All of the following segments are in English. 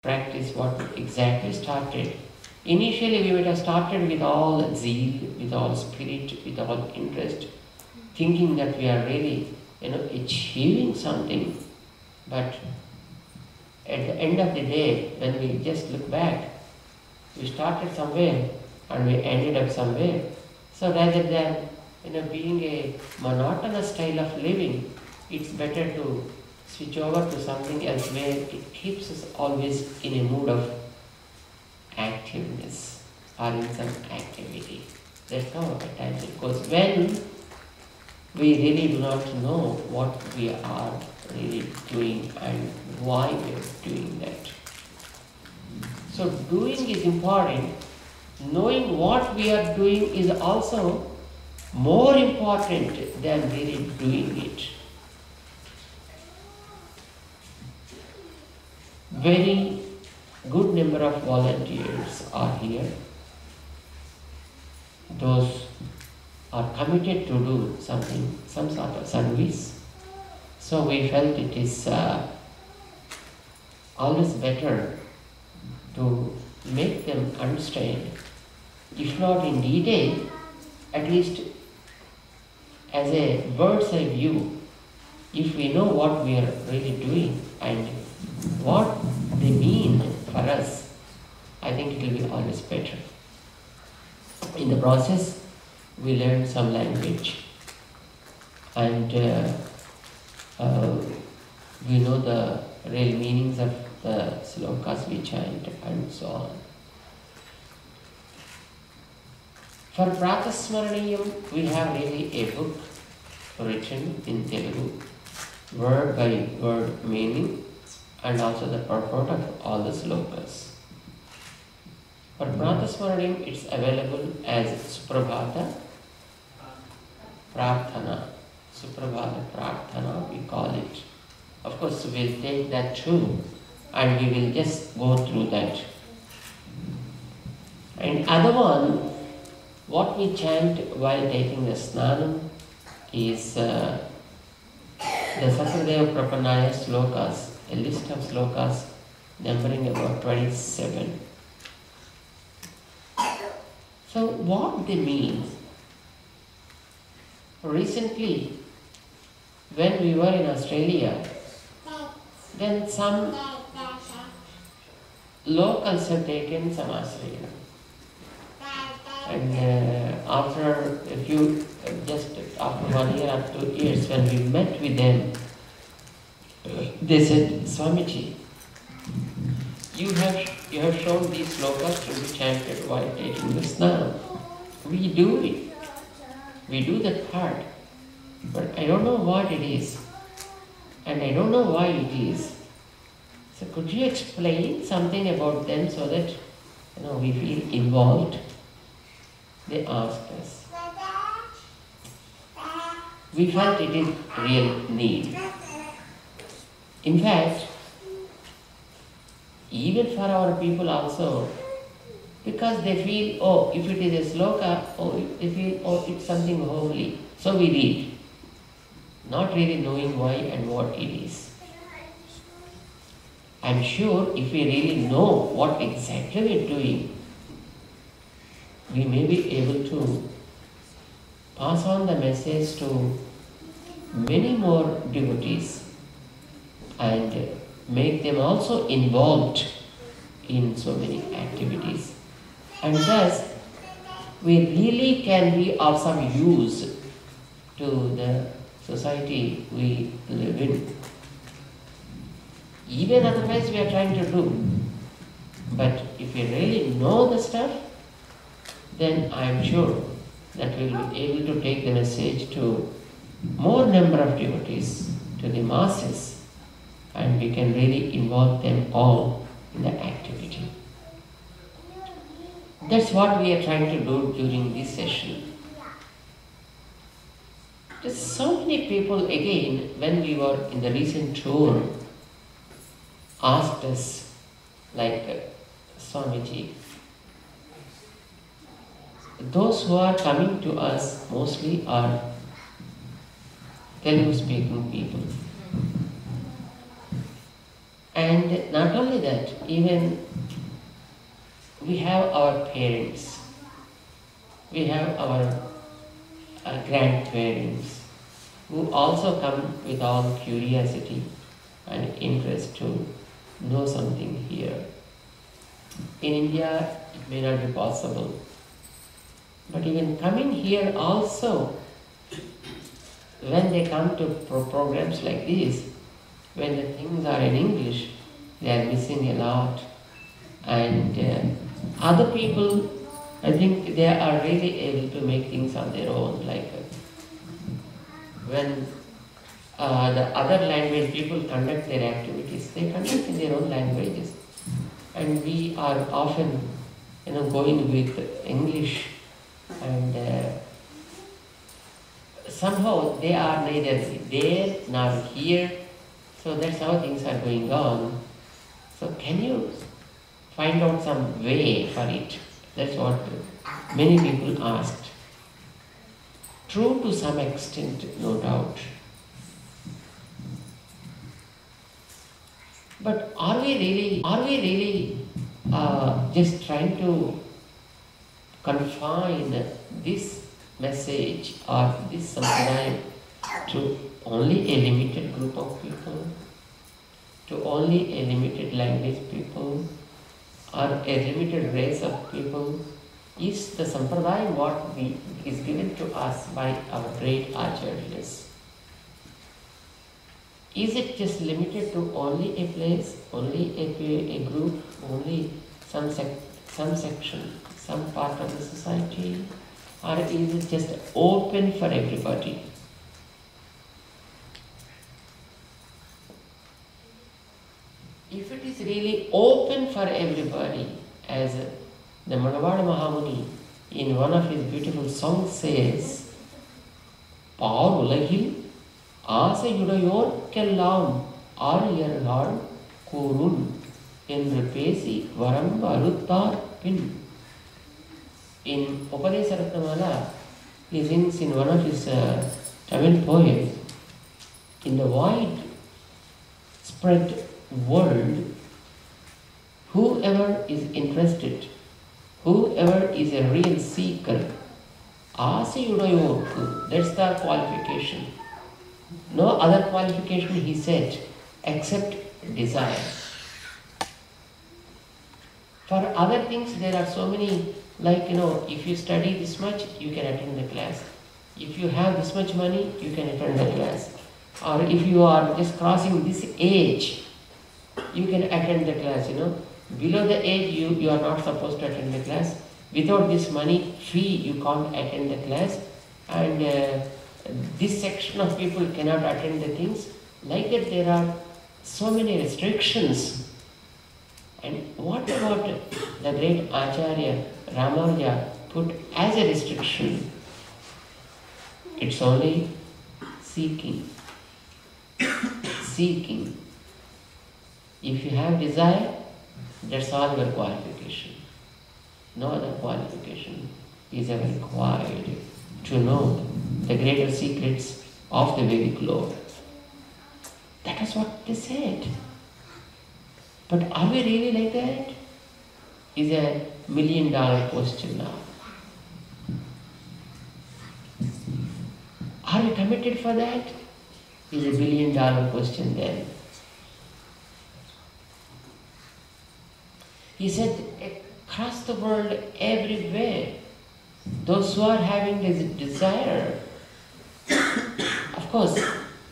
practice what we exactly started. Initially we would have started with all zeal, with all spirit, with all interest, thinking that we are really, achieving something. But at the end of the day, when we just look back, we started somewhere and we ended up somewhere. So rather than being a monotonous style of living, it's better to switch over to something else where it keeps us always in a mood of activeness or in some activity. That's how at times it goes. When we really do not know what we are really doing and why we are doing that. So doing is important. Knowing what we are doing is also more important than really doing it. Very good number of volunteers are here. Those are committed to do something, some sort of service. So we felt it is always better to make them understand, if not in detail, at least as a bird's eye view, if we know what we are really doing and what they mean for us, I think it will be always better. In the process, we learn some language and we know the real meanings of the slokas we chant and so on. For Pratasmaraniyam, we have really a book written in Telugu, word by word meaning and also the purport of all the slokas. For Pratasmaraniyam, it's available as Suprabhata Prarthana. Suprabhata Prarthana, we call it. Of course, we'll take that too and we will just go through that. And other one, what we chant while taking the snanam is the Sahasradeva Prapanaya slokas, a list of slokas numbering about 27. So what they mean? Recently, when we were in Australia, then some locals have taken some ashraya. And after a few, just after 1 year or 2 years, when we met with them, they said, Swamiji, you have shown these slokas to be chanted while taking the snanam. We do it. We do that part. But I don't know what it is. And I don't know why it is. So could you explain something about them so that we feel involved? They asked us. We felt it is real need. In fact, even for our people also, because they feel, if it is a sloka, they feel, it's something holy. So we read, not really knowing why and what it is. I'm sure if we really know what exactly we are doing, we may be able to pass on the message to many more devotees and make them also involved in so many activities. And thus, we really can be of some use to the society we live in. Even otherwise we are trying to do. But if we really know the stuff, then I am sure that we will be able to take the message to more number of devotees, to the masses, and we can really involve them all in the activity. That's what we are trying to do during this session. There's so many people, again, when we were in the recent tour, asked us, like Swamiji, those who are coming to us mostly are Telugu speaking people. And not only that, even we have our parents, we have our grandparents who also come with all curiosity and interest to know something here. In India, it may not be possible. But even coming here also, when they come to programs like this, when the things are in English, they are missing a lot. And other people, I think they are really able to make things on their own. Like when the other language people conduct their activities, they conduct in their own languages. And we are often, going with English, and somehow they are neither there nor here. So that's how things are going on. So can you find out some way for it? That's what many people asked. True to some extent, no doubt. But are we really just trying to confine this message or this sampradaya to only a limited group of people, to only a limited language people, or a limited race of people? Is the sampradaya what is given to us by our great acharyas? Is it just limited to only a place, only a group, only some section, some part of the society? Or is it just open for everybody? If it is really open for everybody, as the Manavada Mahamuni in one of his beautiful songs says, Paar ulagil ஆசையுடையோர்க்கெல்லாம் ஆரியர்கள் கூறும் என்று பேசி வரம்பு அறுத்தார் பின். In Upadesharatnamala, he sings in one of his Tamil poems, in the wide spread world, whoever is interested, whoever is a real seeker, ஆசையுடையோர்க்கு, that's the qualification. No other qualification, he said, except desire. For other things, there are so many, like, if you study this much, you can attend the class. If you have this much money, you can attend the class. Or if you are just crossing this age, you can attend the class, Below the age, you are not supposed to attend the class. Without this money fee, you can't attend the class. And this section of people cannot attend the things. Like that, there are so many restrictions. And what about the great Acharya Ramanuja put as a restriction? It's only seeking. Seeking. If you have desire, that's all your qualification. No other qualification is ever required to know the greater secrets of the Vedic Lord. That is what they said. But are we really like that? Is a $1 million question now. Are we committed for that? Is a $1 billion question then. He said, across the world, everywhere, those who are having this desire, of course,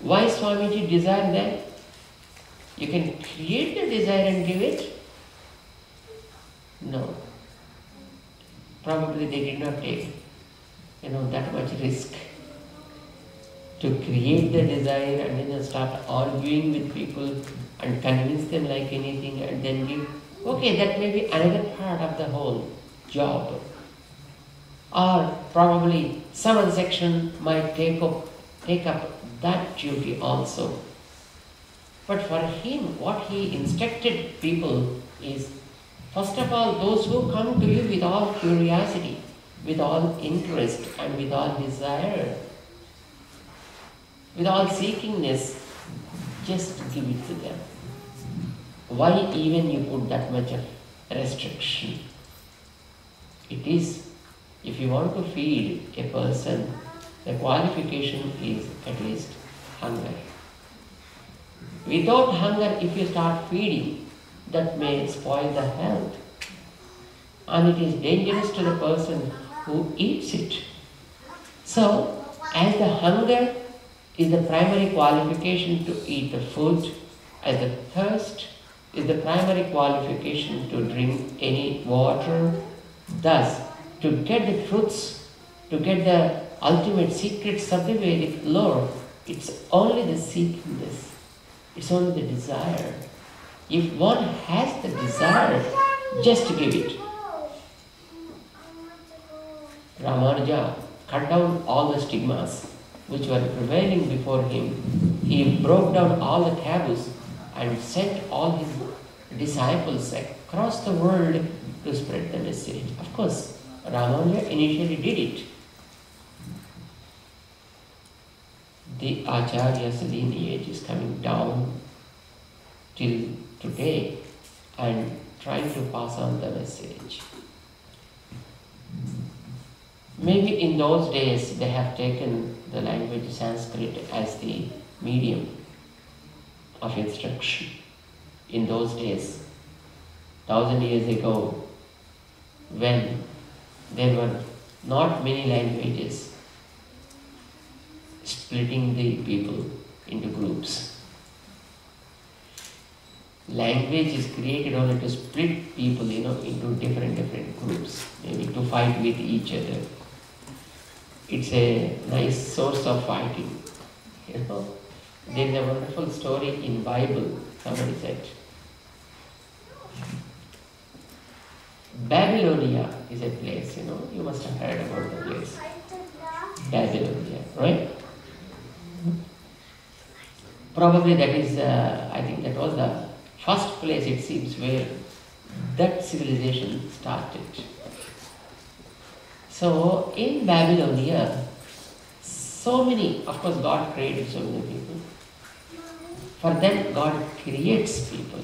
why Swamiji desire that? You can create the desire and give it? No. Probably they did not take, that much risk to create the desire and then start arguing with people and convince them like anything and then give. Okay, that may be another part of the whole job. Or probably some other section might take up that duty also. But for him, what he instructed people is, first of all, those who come to you with all curiosity, with all interest and with all desire, with all seekingness, just give it to them. Why even you put that much of restriction? It is, if you want to feed a person, the qualification is at least hunger. Without hunger, if you start feeding, that may spoil the health. And it is dangerous to the person who eats it. So, as the hunger is the primary qualification to eat the food, as the thirst is the primary qualification to drink any water, thus, to get the truths, to get the ultimate secrets of the Vedic lore, it's only the seeking this. It's only the desire. If one has the desire, just give it. Ramanuja cut down all the stigmas which were prevailing before him. He broke down all the taboos and sent all his disciples across the world to spread the message. Of course, Ramanuja initially did it. The Acharya's lineage is coming down till today and trying to pass on the message. Maybe in those days they have taken the language Sanskrit as the medium of instruction. In those days, 1,000 years ago, when there were not many languages splitting the people into groups. Language is created only to split people, into different groups, maybe to fight with each other. It's a nice source of fighting. There is a wonderful story in Bible, somebody said. Babylonia is a place, you must have heard about the place. Babylonia, right? Probably that is, I think that was the first place, it seems, where that civilization started. So, in Babylonia, so many, of course God created so many people. For them, God creates people.